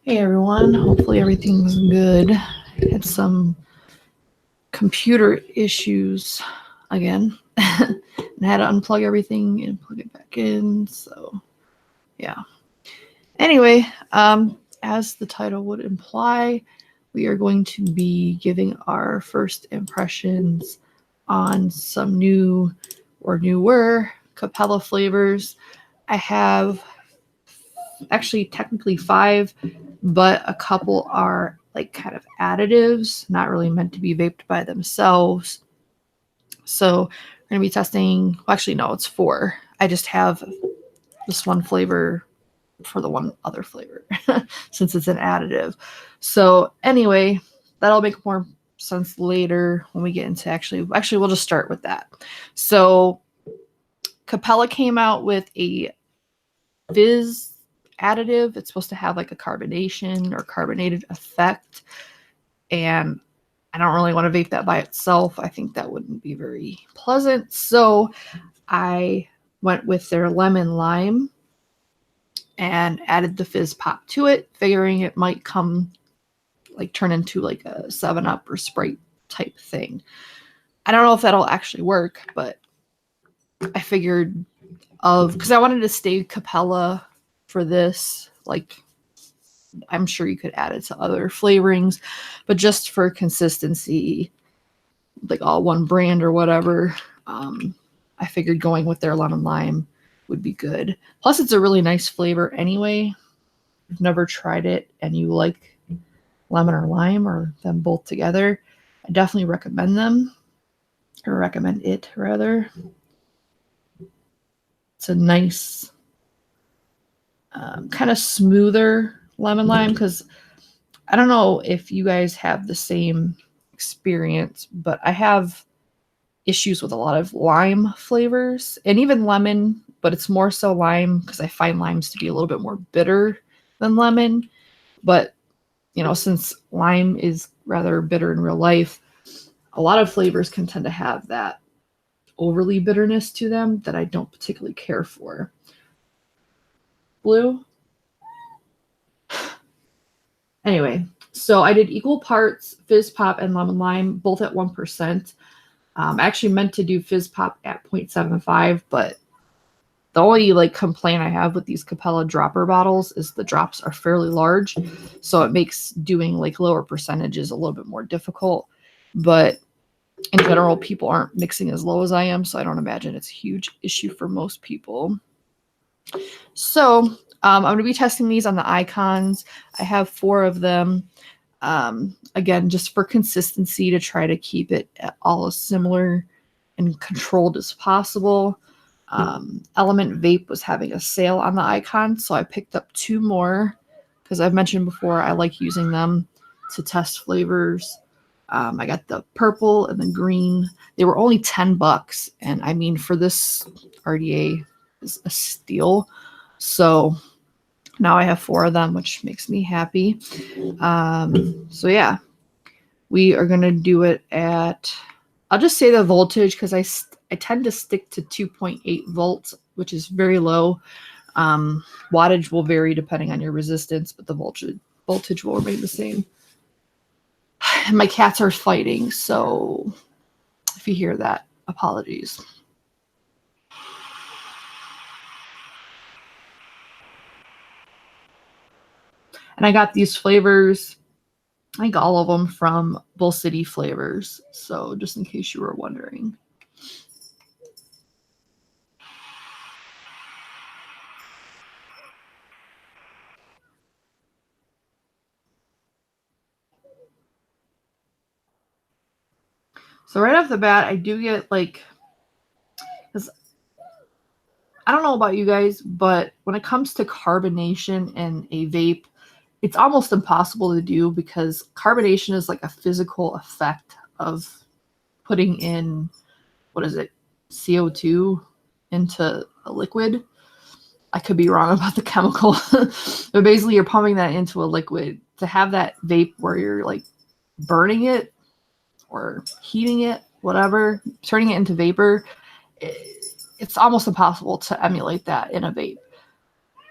Hey everyone, hopefully everything's good. Had some computer issues again and had to unplug everything and plug it back in. So yeah. Anyway, as the title would imply, we are going to be giving our first impressions on some new or newer Capella flavors. I have actually technically 5, but a couple are like kind of additives, not really meant to be vaped by themselves. So we're going to be testing, well, actually, no, it's 4. I just have this one flavor for the one other flavor since it's an additive. So anyway, that'll make more sense later when we get into actually we'll just start with that. So Capella came out with a Fizz additive. It's supposed to have like a carbonation or carbonated effect, and I don't really want to vape that by itself. I think that wouldn't be very pleasant, so I went with their lemon lime and added the Fizz Pop to it, figuring it might turn into like a 7-Up or Sprite type thing. I don't know if that'll actually work, but I figured because I wanted to stay Capella for this. Like, I'm sure you could add it to other flavorings, but just for consistency, like all one brand or whatever, I figured going with their lemon lime would be good. Plus, it's a really nice flavor anyway. If you've never tried it and you like lemon or lime or them both together, I definitely recommend them, or recommend it rather. It's a nice, kind of smoother lemon lime, because I don't know if you guys have the same experience, but I have issues with a lot of lime flavors and even lemon, but it's more so lime because I find limes to be a little bit more bitter than lemon. But, since lime is rather bitter in real life, a lot of flavors can tend to have that overly bitterness to them that I don't particularly care for. Blue? Anyway, so I did equal parts Fizz Pop and lemon lime, both at 1%. I actually meant to do Fizz Pop at 0.75, but the only complaint I have with these Capella dropper bottles is the drops are fairly large, so it makes doing lower percentages a little bit more difficult. But in general, people aren't mixing as low as I am, so I don't imagine it's a huge issue for most people. So I'm going to be testing these on the icons. I have 4 of them. Again, just for consistency, to try to keep it all as similar and controlled as possible. Element Vape was having a sale on the icon, so I picked up 2 more because I've mentioned before I like using them to test flavors. I got the purple and the green. They were only $10, and I mean, for this RDA is a steal. So now I have 4 of them, which makes me happy. So yeah, we are going to do it at, I'll just say the voltage because I tend to stick to 2.8 volts, which is very low. Wattage will vary depending on your resistance, but the voltage will remain the same. And my cats are fighting, so if you hear that, apologies. And I got these flavors, I think all of them from Bull City Flavors. So just in case you were wondering. So right off the bat, I do get because I don't know about you guys, but when it comes to carbonation in a vape, it's almost impossible to do because carbonation is like a physical effect of putting in, CO2 into a liquid. I could be wrong about the chemical, but basically you're pumping that into a liquid. To have that vape where you're burning it or heating it, whatever, turning it into vapor, it's almost impossible to emulate that in a vape.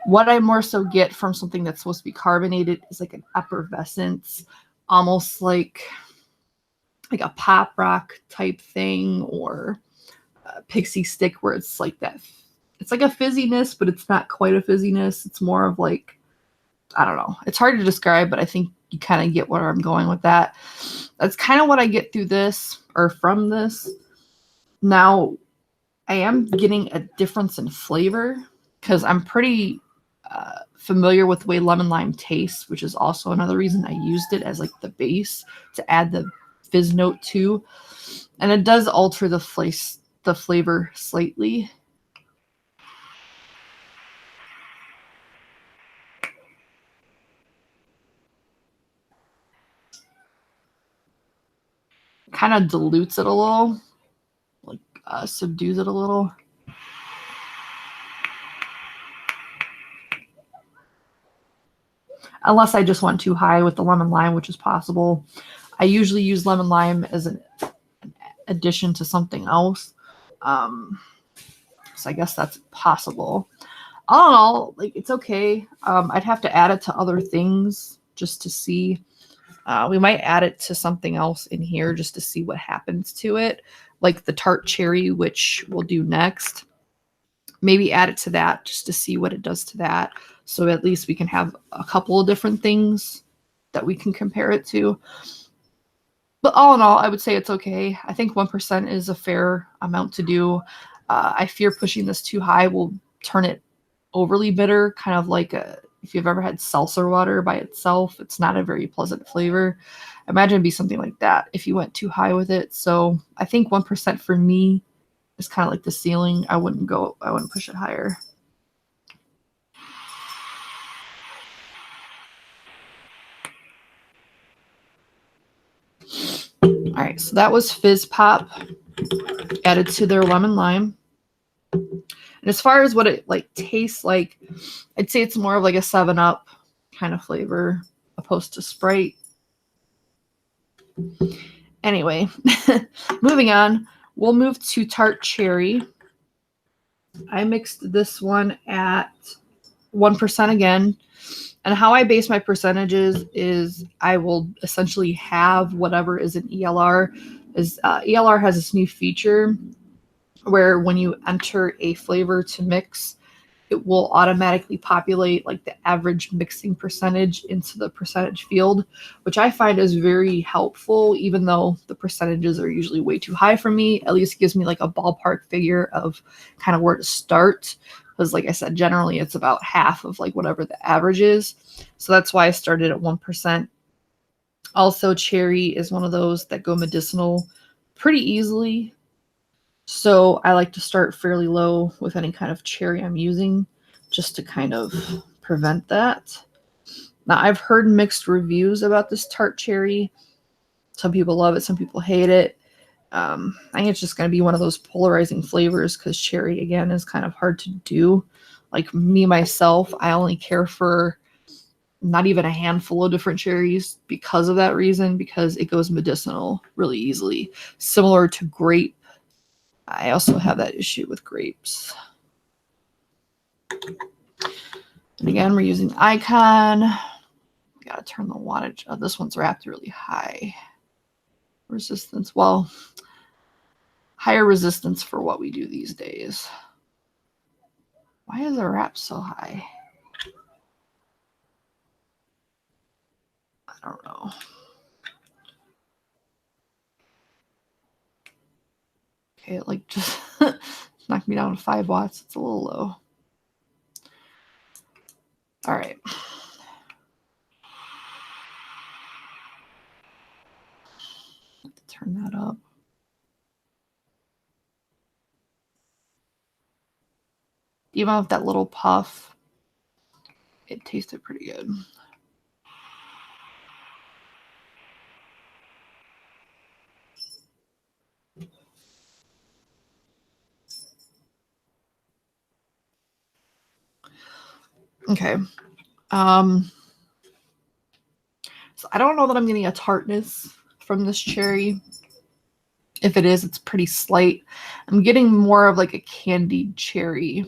What I more so get from something that's supposed to be carbonated is like an effervescence, almost like a pop rock type thing, or a pixie stick, where it's like that. It's like a fizziness, but it's not quite a fizziness. It's more of like, I don't know. It's hard to describe, but I think you kind of get where I'm going with that. That's kind of what I get through this, or from this. Now, I am getting a difference in flavor because I'm pretty familiar with the way lemon lime tastes, which is also another reason I used it as like the base to add the fizz note to. And it does alter the flavor slightly. Kind of dilutes it a little, like subdues it a little. Unless I just went too high with the lemon lime, which is possible. I usually use lemon lime as an addition to something else. So I guess that's possible. All in all, like, it's okay. I'd have to add it to other things just to see. We might add it to something else in here just to see what happens to it, like the Tart Cherry, which we'll do next. Maybe add it to that just to see what it does to that. So at least we can have a couple of different things that we can compare it to. But all in all, I would say it's okay. I think 1% is a fair amount to do. I fear pushing this too high will turn it overly bitter, kind of like if you've ever had seltzer water by itself. It's not a very pleasant flavor. Imagine it'd be something like that if you went too high with it. So I think 1% for me is kind of like the ceiling. I wouldn't push it higher. All right, so that was Fizz Pop added to their lemon lime. And as far as what it like tastes like, I'd say it's more of like a 7-Up kind of flavor opposed to Sprite. Anyway, moving on, we'll move to Tart Cherry. I mixed this one at 1% again. And how I base my percentages is I will essentially have whatever is an ELR. ELR has this new feature where when you enter a flavor to mix, it will automatically populate like the average mixing percentage into the percentage field, which I find is very helpful, even though the percentages are usually way too high for me. At least it gives me like a ballpark figure of kind of where to start. Because like I said, generally it's about half of like whatever the average is. So that's why I started at 1%. Also, cherry is one of those that go medicinal pretty easily. So I like to start fairly low with any kind of cherry I'm using just to kind of prevent that. Now, I've heard mixed reviews about this Tart Cherry. Some people love it, some people hate it. I think it's just going to be one of those polarizing flavors because cherry, again, is kind of hard to do. Like me, myself, I only care for not even a handful of different cherries because of that reason, because it goes medicinal really easily. Similar to grape. I also have that issue with grapes. And again, we're using Icon. We gotta turn the wattage. Oh, this one's wrapped really high. Resistance. Well, higher resistance for what we do these days. Why is the wrap so high? I don't know. Okay, it like just knocked me down to 5 watts. It's a little low. All right. Turn that up. Even with that little puff, it tasted pretty good. Okay. So I don't know that I'm getting a tartness from this cherry. If it is, it's pretty slight. I'm getting more of like a candied cherry.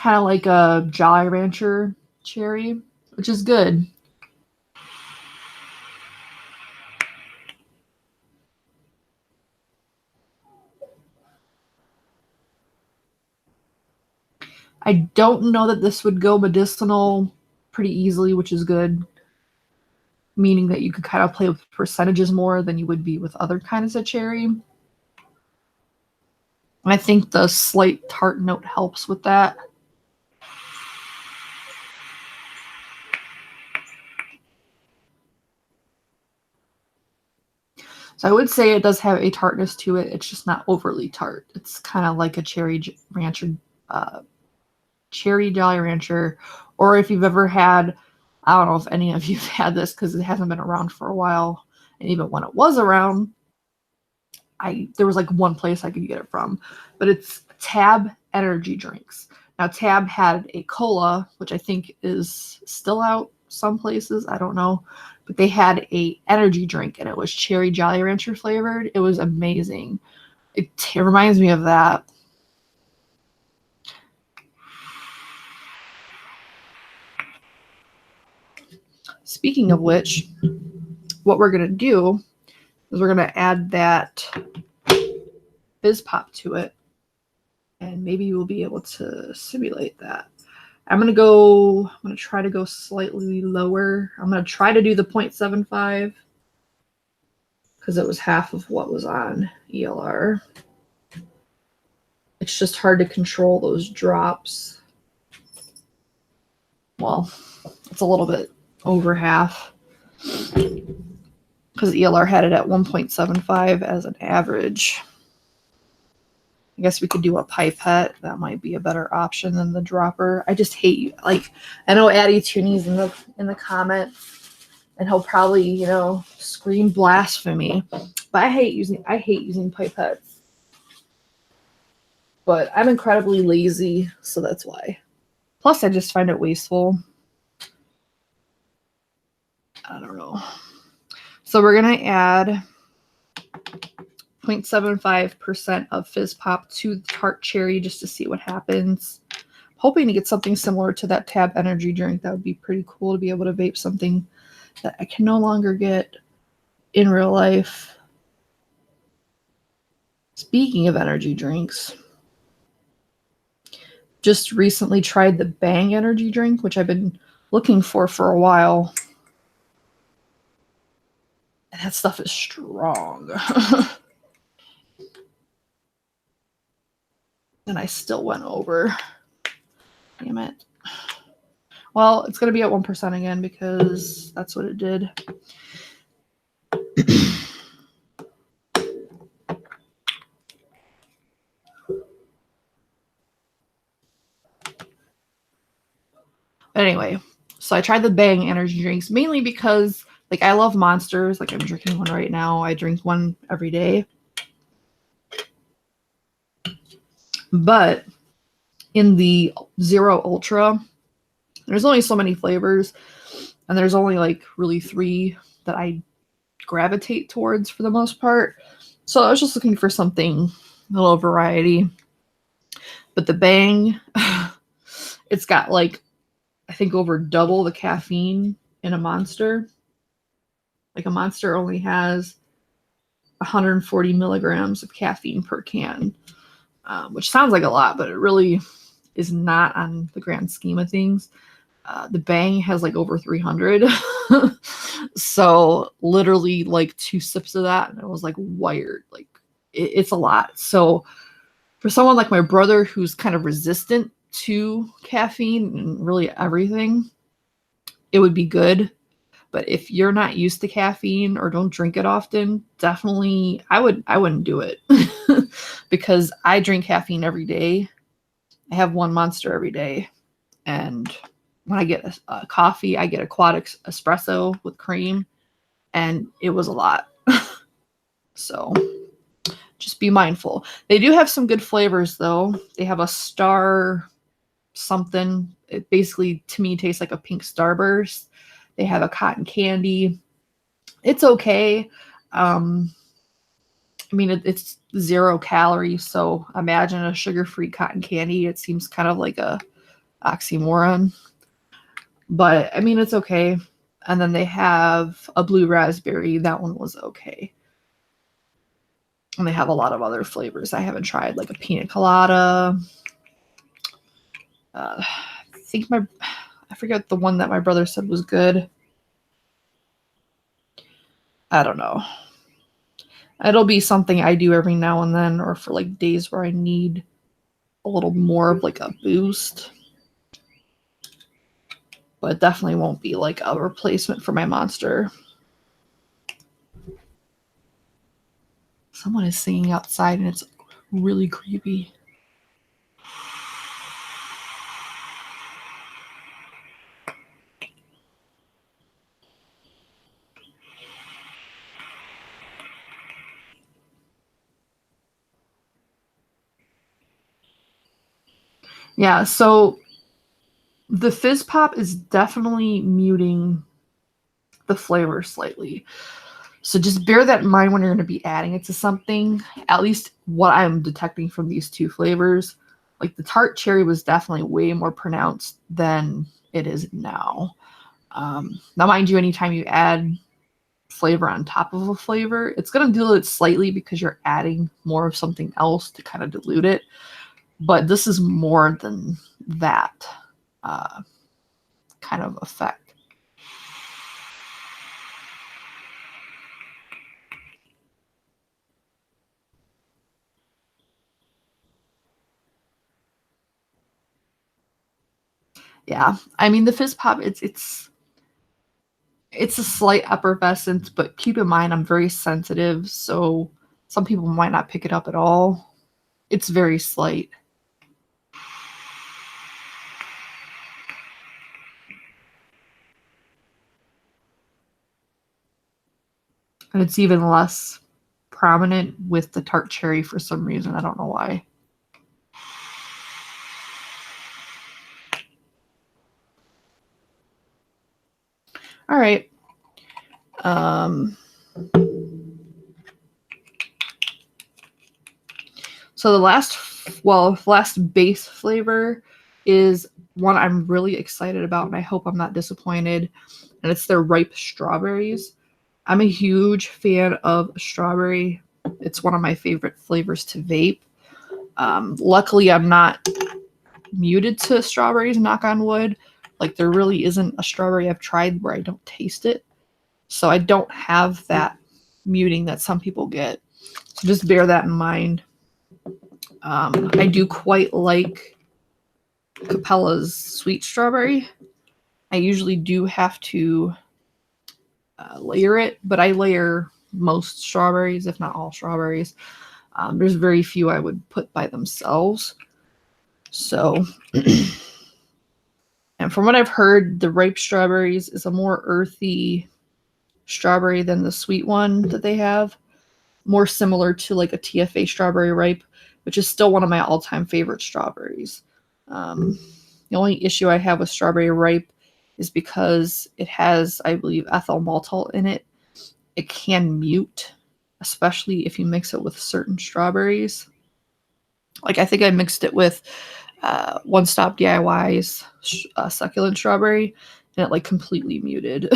kind of like a Jolly Rancher cherry, which is good. I don't know that this would go medicinal pretty easily, which is good, meaning that you could kind of play with percentages more than you would be with other kinds of cherry. And I think the slight tart note helps with that. So I would say it does have a tartness to it. It's just not overly tart. It's kind of like a cherry rancher, cherry Jolly Rancher, or if you've ever had, I don't know if any of you've had this because it hasn't been around for a while, and even when it was around, there was like one place I could get it from, but it's Tab energy drinks. Now Tab had a cola, which I think is still out some places, I don't know, but they had a energy drink and it was cherry Jolly Rancher flavored. It was amazing. It reminds me of that. Speaking of which, what we're going to do is we're going to add that Fizz Pop to it, and maybe you'll be able to simulate that. I'm going to try to go slightly lower. I'm going to try to do the 0.75 because it was half of what was on ELR. It's just hard to control those drops. Well, it's a little bit over half because ELR had it at 1.75 as an average. I guess we could do a pipette. That might be a better option than the dropper. I just hate, like, I know Addie Tooney's in the comment, and he'll probably, scream blasphemy. But I hate using pipettes. But I'm incredibly lazy, so that's why. Plus, I just find it wasteful. I don't know. So we're gonna add 0.75% of Fizz Pop to the Tart Cherry just to see what happens. Hoping to get something similar to that Tab energy drink. That would be pretty cool to be able to vape something that I can no longer get in real life. Speaking of energy drinks, just recently tried the Bang energy drink, which I've been looking for a while. And that stuff is strong. And I still went over. Damn it. Well, it's going to be at 1% again because that's what it did. Anyway, so I tried the Bang energy drinks mainly because, like, I love Monsters. Like, I'm drinking one right now. I drink one every day. But in the Zero Ultra, there's only so many flavors, and there's only like really 3 that I gravitate towards for the most part. So I was just looking for something, a little variety. But the Bang, it's got like, I think over double the caffeine in a Monster. Like a Monster only has 140 milligrams of caffeine per can, which sounds like a lot, but it really is not on the grand scheme of things. The Bang has like over 300. So literally like 2 sips of that and it was like wired. Like it's a lot. So for someone like my brother who's kind of resistant to caffeine and really everything, it would be good. But if you're not used to caffeine or don't drink it often, definitely I wouldn't do it. Because I drink caffeine every day. I have one Monster every day. And when I get a coffee, I get a quad espresso with cream, and it was a lot. So just be mindful. They do have some good flavors, though. They have a star something. It basically, to me, tastes like a pink Starburst. They have a cotton candy. It's okay. I mean, it's 0 calories, so imagine a sugar-free cotton candy. It seems kind of like a oxymoron. But I mean, it's okay. And then they have a blue raspberry. That one was okay. And they have a lot of other flavors I haven't tried, like a pina colada. I think I forget the one that my brother said was good. I don't know. It'll be something I do every now and then, or for like days where I need a little more of like a boost. But it definitely won't be like a replacement for my Monster. Someone is singing outside and it's really creepy. Yeah, so the Fizz Pop is definitely muting the flavor slightly. So just bear that in mind when you're going to be adding it to something. At least what I'm detecting from these two flavors. Like the Tart Cherry was definitely way more pronounced than it is now. Now, mind you, anytime you add flavor on top of a flavor, it's going to dilute it slightly because you're adding more of something else to kind of dilute it. But this is more than that kind of effect. Yeah, I mean the Fizz Pop, it's a slight effervescence, but keep in mind I'm very sensitive, so some people might not pick it up at all. It's very slight. And it's even less prominent with the Tart Cherry for some reason. I don't know why. All right. So the last base flavor is one I'm really excited about, and I hope I'm not disappointed. And it's their ripe strawberries. I'm a huge fan of strawberry. It's one of my favorite flavors to vape. Luckily, I'm not muted to strawberries, knock on wood. Like, there really isn't a strawberry I've tried where I don't taste it. So I don't have that muting that some people get. So just bear that in mind. I do quite like Capella's sweet strawberry. I usually do have to layer it, but I layer most strawberries, if not all strawberries. There's very few I would put by themselves. So, and from what I've heard, the ripe strawberries is a more earthy strawberry than the sweet one that they have. More similar to like a TFA strawberry ripe, which is still one of my all-time favorite strawberries. The only issue I have with strawberry ripe is because it has, I believe, ethyl maltol in it. It can mute, especially if you mix it with certain strawberries. Like I think I mixed it with One Stop DIY's succulent strawberry, and it like completely muted.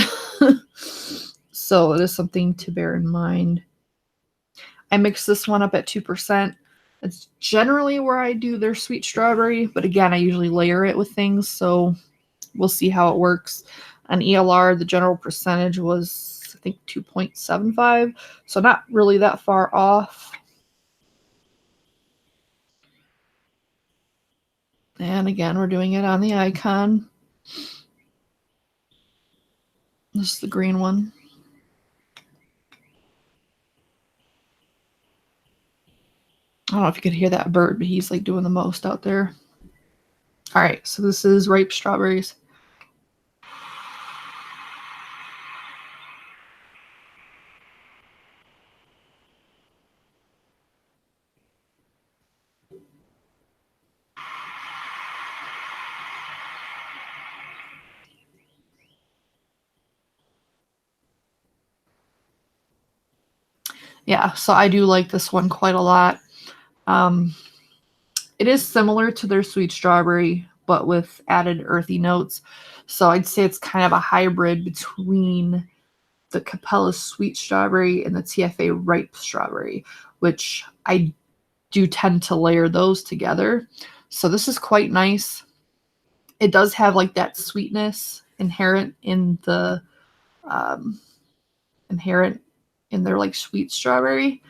So it is something to bear in mind. I mix this one up at 2%. It's generally where I do their sweet strawberry, but again, I usually layer it with things, so we'll see how it works. On ELR, the general percentage was, I think, 2.75, so not really that far off. And again, we're doing it on the icon. This is the green one. I don't know if you could hear that bird, but he's like doing the most out there. All right, so this is ripe strawberries. Yeah, so I do like this one quite a lot. It is similar to their sweet strawberry, but with added earthy notes. So I'd say it's kind of a hybrid between the Capella sweet strawberry and the TFA ripe strawberry, which I do tend to layer those together. So this is quite nice. It does have like that sweetness inherent in the their like sweet strawberry.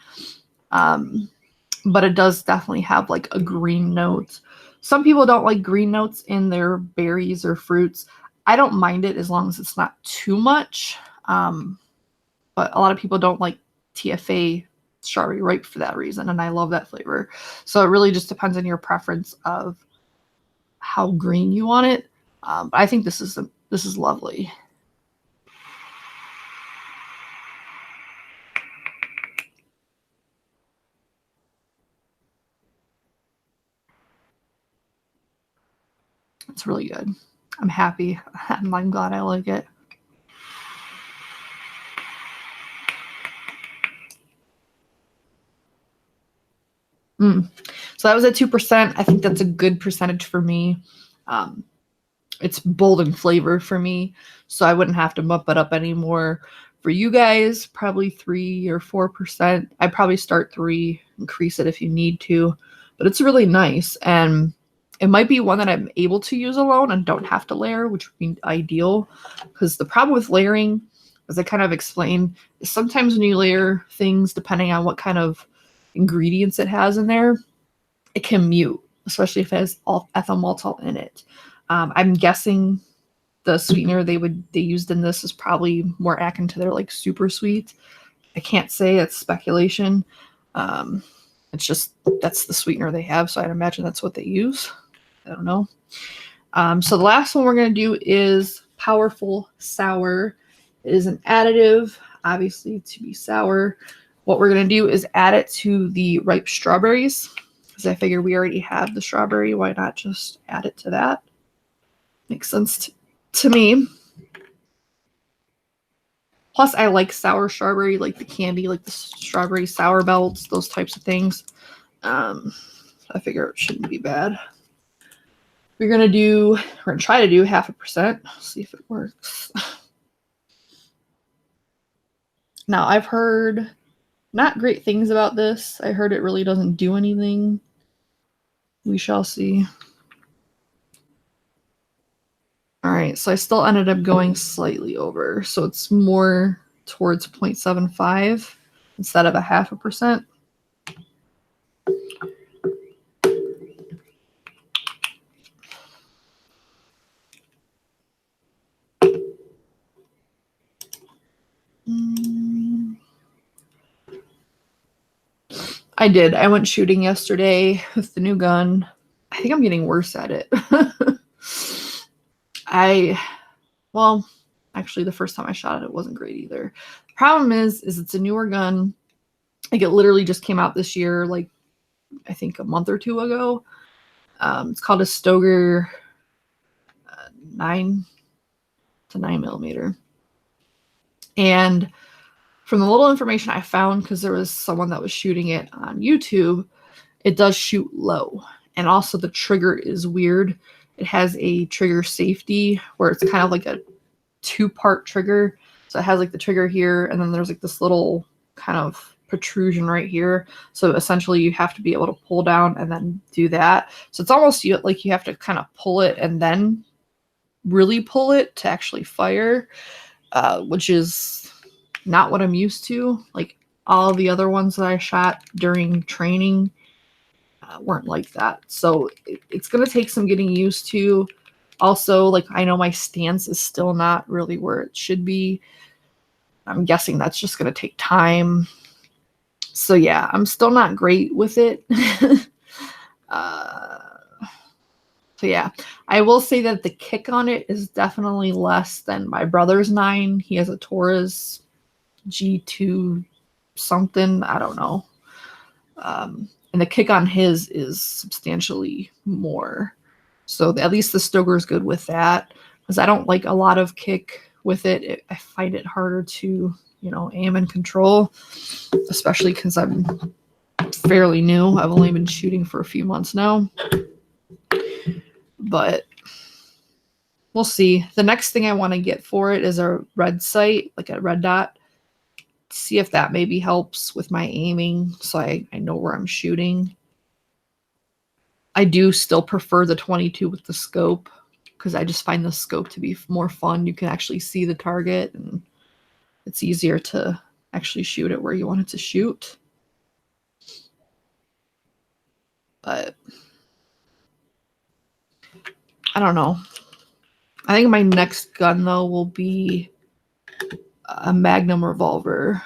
But it does definitely have like a green note. Some people don't like green notes in their berries or fruits. I don't mind it as long as it's not too much. But a lot of people don't like TFA strawberry ripe for that reason, and I love that flavor. So it really just depends on your preference of how green you want it. But I think this is lovely. It's really good. I'm happy. I'm glad I like it. So that was at 2%. I think that's a good percentage for me. It's bold in flavor for me, so I wouldn't have to bump it up anymore. For you guys, probably 3 or 4%. I'd probably start 3, increase it if you need to. But it's really nice, and it might be one that I'm able to use alone and don't have to layer, which would be ideal. Because the problem with layering, as I kind of explained, is sometimes when you layer things, depending on what kind of ingredients it has in there, it can mute, especially if it has ethyl maltol in it. I'm guessing the sweetener they used in this is probably more akin to their like super sweet. I can't say, it's speculation. It's just that's the sweetener they have, so I'd imagine that's what they use. I don't know. So the last one we're going to do is Powerful Sour. It is an additive, obviously, to be sour. What we're going to do is add it to the ripe strawberries, because I figure we already have the strawberry. Why not just add it to that? Makes sense to me. Plus, I like sour strawberry, like the candy, like the strawberry sour belts, those types of things. I figure it shouldn't be bad. We're gonna try to do 0.5%. See if it works. Now, I've heard not great things about this. I heard it really doesn't do anything. We shall see. All right, so I still ended up going slightly over. So it's more towards 0.75 instead of 0.5%. I did. I went shooting yesterday with the new gun. I think I'm getting worse at it. Well, actually, the first time I shot it wasn't great either. The problem is it's a newer gun. Like, it literally just came out this year, like, I think a month or 2 ago. It's called a Stoeger 9 to 9mm. And from the little information I found, because there was someone that was shooting it on YouTube, it does shoot low. And also the trigger is weird. It has a trigger safety where it's kind of like a 2-part trigger. So it has like the trigger here, and then there's like this little kind of protrusion right here. So essentially you have to be able to pull down and then do that. So it's almost like you have to kind of pull it and then really pull it to actually fire, which is not what I'm used to. Like, all the other ones that I shot during training weren't like that. So it's going to take some getting used to. Also, like, I know my stance is still not really where it should be. I'm guessing that's just going to take time. So yeah, I'm still not great with it. So yeah, I will say that the kick on it is definitely less than my brother's 9. He has a Taurus G2 something, I don't know. And the kick on his is substantially more. So at least the Stoeger is good with that, because I don't like a lot of kick with it. I find it harder to, aim and control, especially because I'm fairly new. I've only been shooting for a few months now. but we'll see. The next thing I want to get for it is a red sight, like a red dot. See if that maybe helps with my aiming so I know where I'm shooting. I do still prefer the 22 with the scope because I just find the scope to be more fun. You can actually see the target and it's easier to actually shoot it where you want it to shoot. But I don't know. I think my next gun, though, will be a Magnum revolver.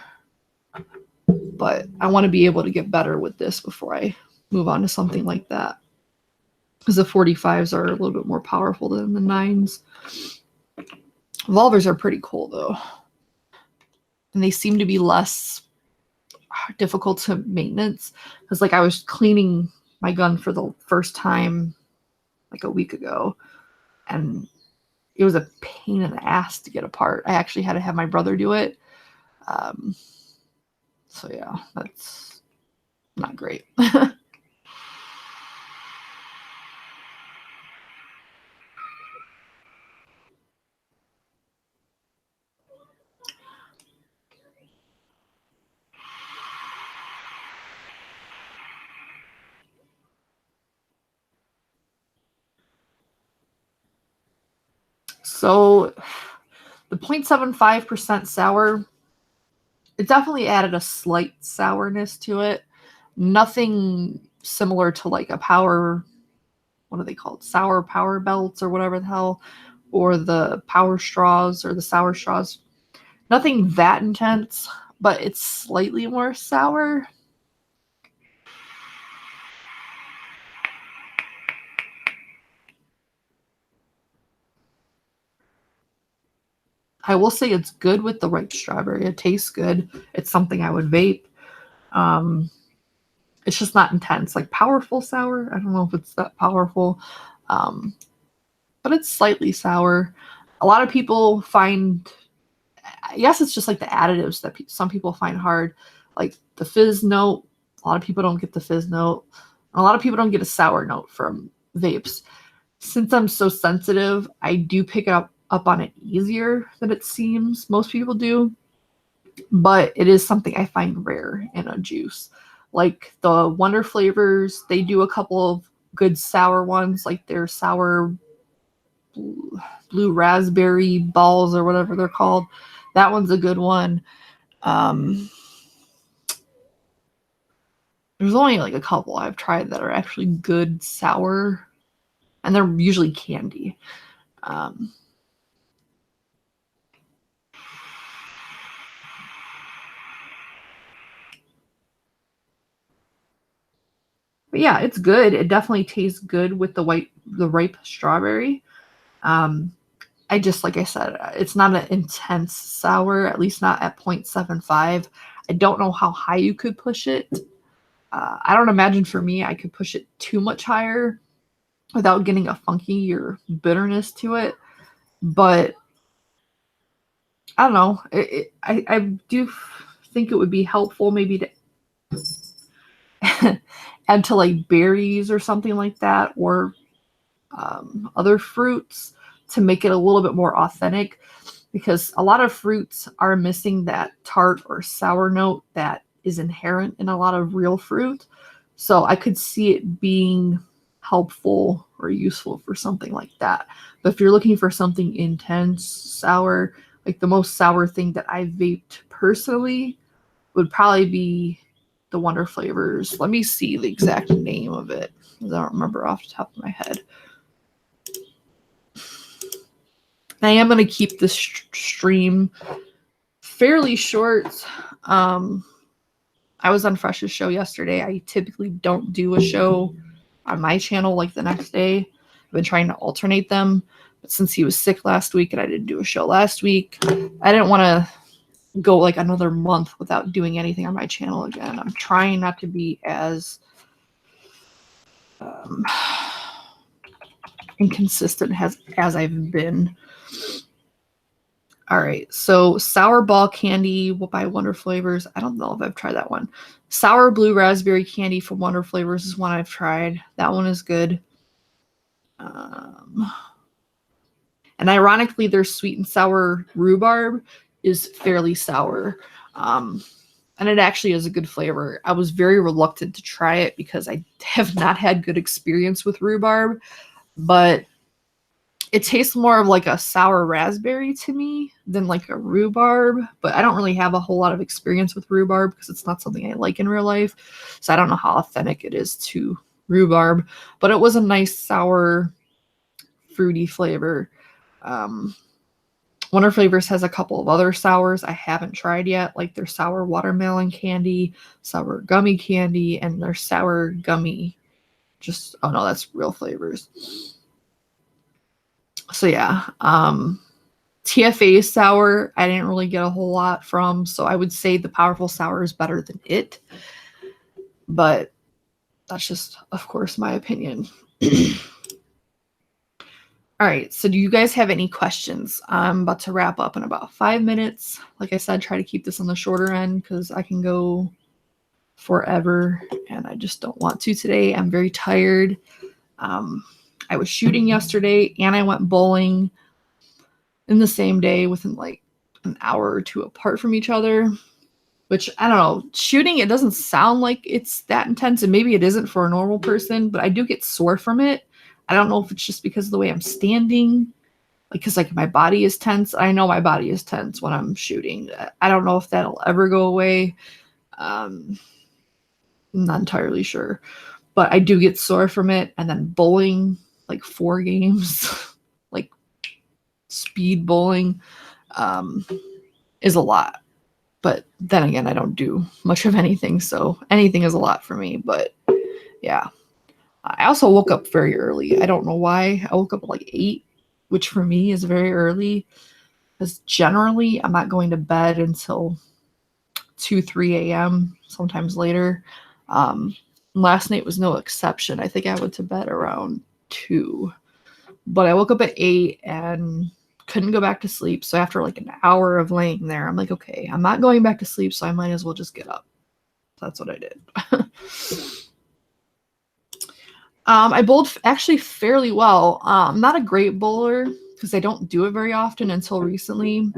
But I want to be able to get better with this before I move on to something like that. Because the 45s are a little bit more powerful than the 9s. Revolvers are pretty cool, though. And they seem to be less difficult to maintenance. Because, like, I was cleaning my gun for the first time, like, a week ago. And it was a pain in the ass to get apart. I actually had to have my brother do it. So, yeah, that's not great. So the 0.75% sour, it definitely added a slight sourness to it. Nothing similar to like a power, what are they called? Sour power belts or whatever the hell, or the power straws or the sour straws. Nothing that intense, but it's slightly more sour. I will say it's good with the ripe strawberry. It tastes good. It's something I would vape. It's just not intense, like powerful sour. I don't know if it's that powerful, but it's slightly sour. A lot of people find, I guess it's just like the additives that some people find hard, like the fizz note. A lot of people don't get the fizz note. A lot of people don't get a sour note from vapes. Since I'm so sensitive, I do pick up on it easier than it seems most people do, but it is something I find rare in a juice. Like the Wonder Flavors, they do a couple of good sour ones, like their sour blue raspberry balls or whatever they're called. That one's a good one. There's only like a couple I've tried that are actually good sour, and they're usually candy. But yeah, it's good. It definitely tastes good with the ripe strawberry. I just, like I said, it's not an intense sour, at least not at 0.75. I don't know how high you could push it. I don't imagine for me I could push it too much higher without getting a funky or bitterness to it. But I don't know. I do think it would be helpful maybe to add to like berries or something like that, or other fruits to make it a little bit more authentic, because a lot of fruits are missing that tart or sour note that is inherent in a lot of real fruit. So I could see it being helpful or useful for something like that. But if you're looking for something intense, sour, like the most sour thing that I vaped personally would probably be the Wonder Flavors. Let me see the exact name of it, because I don't remember off the top of my head. I am going to keep this stream fairly short. I was on Fresh's show yesterday. I typically don't do a show on my channel like the next day. I've been trying to alternate them. But since he was sick last week and I didn't do a show last week, I didn't want to go like another month without doing anything on my channel again. I'm trying not to be as inconsistent as I've been. All right, so Sour Ball Candy by Wonder Flavors. I don't know if I've tried that one. Sour Blue Raspberry Candy from Wonder Flavors is one I've tried. That one is good. And ironically, their sweet and sour rhubarb is fairly sour. And it actually is a good flavor. I was very reluctant to try it because I have not had good experience with rhubarb, but it tastes more of like a sour raspberry to me than like a rhubarb. But I don't really have a whole lot of experience with rhubarb because it's not something I like in real life. So I don't know how authentic it is to rhubarb, but it was a nice sour, fruity flavor. Wonder Flavors has a couple of other sours I haven't tried yet, like their sour watermelon candy, sour gummy candy, and their sour gummy. Oh no, that's Real Flavors. So yeah, TFA sour, I didn't really get a whole lot from, so I would say the Powerful Sour is better than it. But that's just, of course, my opinion. All right, so do you guys have any questions? I'm about to wrap up in about 5 minutes. Like I said, try to keep this on the shorter end because I can go forever, and I just don't want to today. I'm very tired. I was shooting yesterday, and I went bowling in the same day within like an hour or two apart from each other, which I don't know. Shooting, it doesn't sound like it's that intense, and maybe it isn't for a normal person, but I do get sore from it. I don't know if it's just because of the way I'm standing, because like my body is tense. I know my body is tense when I'm shooting. I don't know if that'll ever go away. I'm not entirely sure, but I do get sore from it. And then bowling, like 4 games, like speed bowling, is a lot. But then again, I don't do much of anything, so anything is a lot for me. But yeah. I also woke up very early. I don't know why. I woke up at like 8, which for me is very early. Because generally, I'm not going to bed until 2, 3 a.m., sometimes later. Last night was no exception. I think I went to bed around 2. But I woke up at 8 and couldn't go back to sleep. So after like an hour of laying there, I'm like, okay, I'm not going back to sleep, so I might as well just get up. That's what I did. I bowled actually fairly well. I'm not a great bowler because I don't do it very often until recently.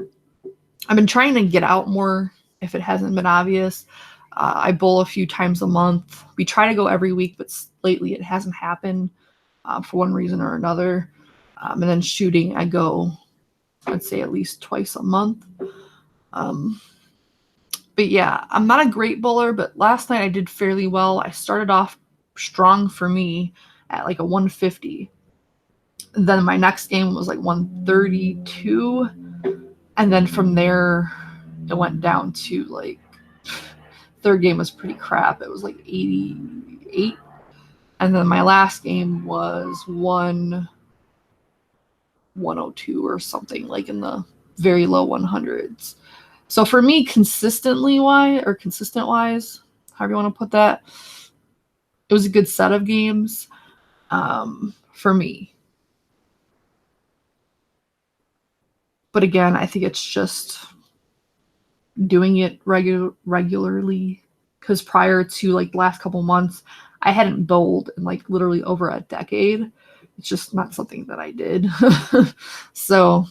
I've been trying to get out more if it hasn't been obvious. I bowl a few times a month. We try to go every week, but lately it hasn't happened for one reason or another. And then shooting, I go, I'd say at least twice a month. But yeah, I'm not a great bowler, but last night I did fairly well. I started off strong for me at like a 150. Then my next game was like 132. And then from there, it went down to like, third game was pretty crap. It was like 88. And then my last game was 102 or something, like in the very low 100s. So for me, consistent wise, however you want to put that, it was a good set of games for me. But again, I think it's just doing it regularly, because prior to like the last couple months, I hadn't bowled in like literally over a decade. It's just not something that I did. So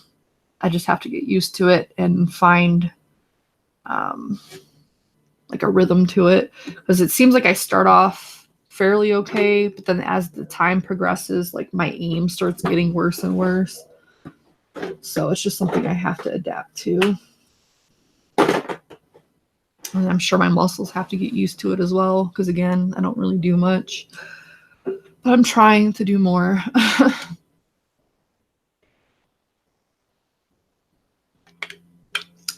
I just have to get used to it and find like a rhythm to it, because it seems like I start off fairly okay, but then as the time progresses, like my aim starts getting worse and worse. So it's just something I have to adapt to. And I'm sure my muscles have to get used to it as well, because again, I don't really do much. But I'm trying to do more.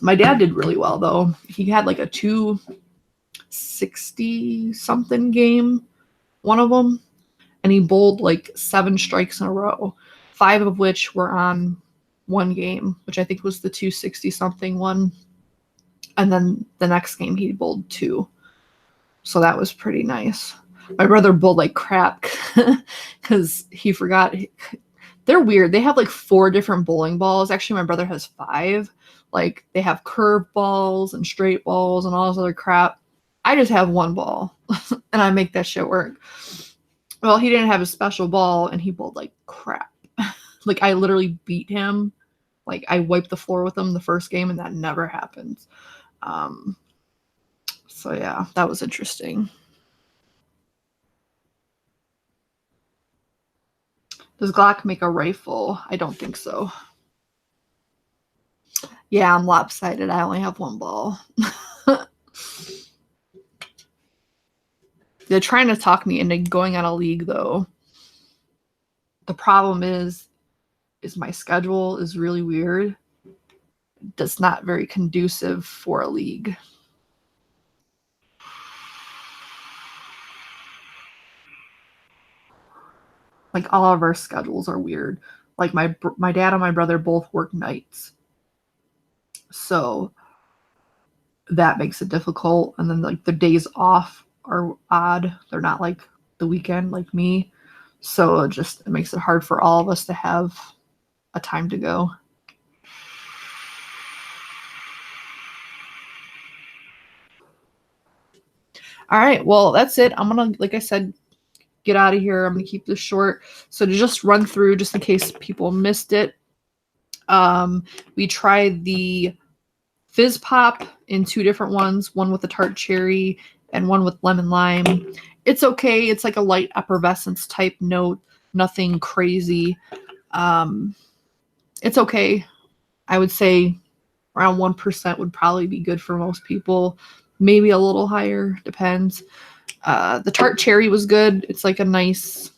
My dad did really well, though. He had like a 260 something game, one of them, and he bowled like 7 strikes in a row, 5 of which were on one game, which I think was the 260 something one. And then the next game he bowled 2. So that was pretty nice. My brother bowled like crap because he forgot. They're weird. They have like 4 different bowling balls. Actually, my brother has 5. Like they have curved balls and straight balls and all this other crap. I just have one ball and I make that shit work. Well, he didn't have a special ball, and he bowled like crap. Like, I literally beat him. Like, I wiped the floor with him the first game, and that never happens. So yeah, that was interesting. Does Glock make a rifle? I don't think so. Yeah, I'm lopsided. I only have one ball. They're trying to talk me into going on a league, though. The problem is my schedule is really weird. That's not very conducive for a league. Like, all of our schedules are weird. Like, my dad and my brother both work nights, so that makes it difficult. And then, like, the days off are odd. They're not like the weekend like me, so it makes it hard for all of us to have a time to go. All right, well, that's it. I'm gonna, like I said, get out of here. I'm gonna keep this short. So to just run through, just in case people missed it, we tried the Fizz Pop in 2 different ones, one with the Tart Cherry and one with lemon lime. It's okay. It's like a light effervescence type note, nothing crazy. It's okay. I would say around 1% would probably be good for most people. Maybe a little higher, depends. The Tart Cherry was good. It's like a nice,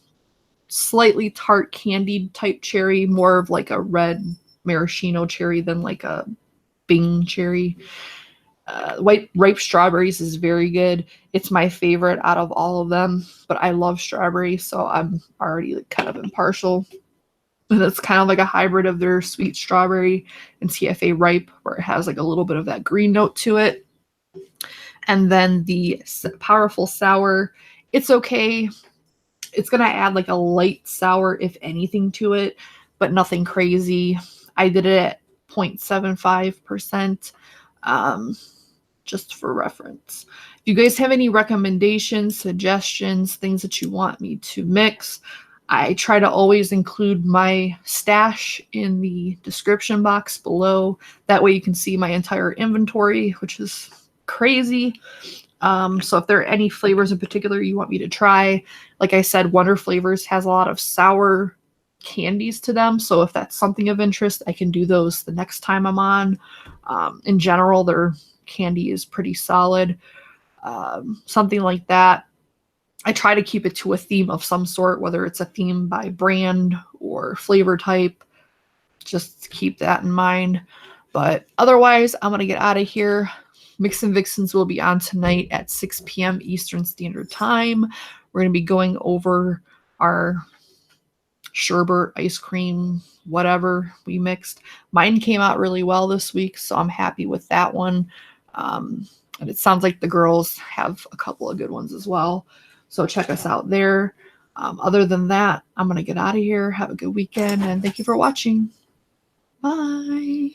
slightly tart candied type cherry, more of like a red maraschino cherry than like a Bing cherry. White ripe strawberries is very good. It's my favorite out of all of them, but I love strawberry, so I'm already like kind of impartial. And it's kind of like a hybrid of their sweet strawberry and CFA ripe, where it has like a little bit of that green note to it. And then the powerful sour, it's okay. It's going to add like a light sour, if anything, to it, but nothing crazy. I did it at 0.75%, just for reference. If you guys have any recommendations, suggestions, things that you want me to mix, I try to always include my stash in the description box below. That way you can see my entire inventory, which is crazy. So if there are any flavors in particular you want me to try, like I said, Wonder Flavors has a lot of sour candies to them. So if that's something of interest, I can do those the next time I'm on. In general, their candy is pretty solid. Something like that. I try to keep it to a theme of some sort, whether it's a theme by brand or flavor type. Just keep that in mind. But otherwise, I'm going to get out of here. Mix and Vixens will be on tonight at 6 p.m. Eastern Standard Time. We're going to be going over our sherbet, ice cream, whatever we mixed. Mine came out really well this week, so I'm happy with that one. And it sounds like the girls have a couple of good ones as well. So check us out there. Other than that, I'm going to get out of here. Have a good weekend, and thank you for watching. Bye.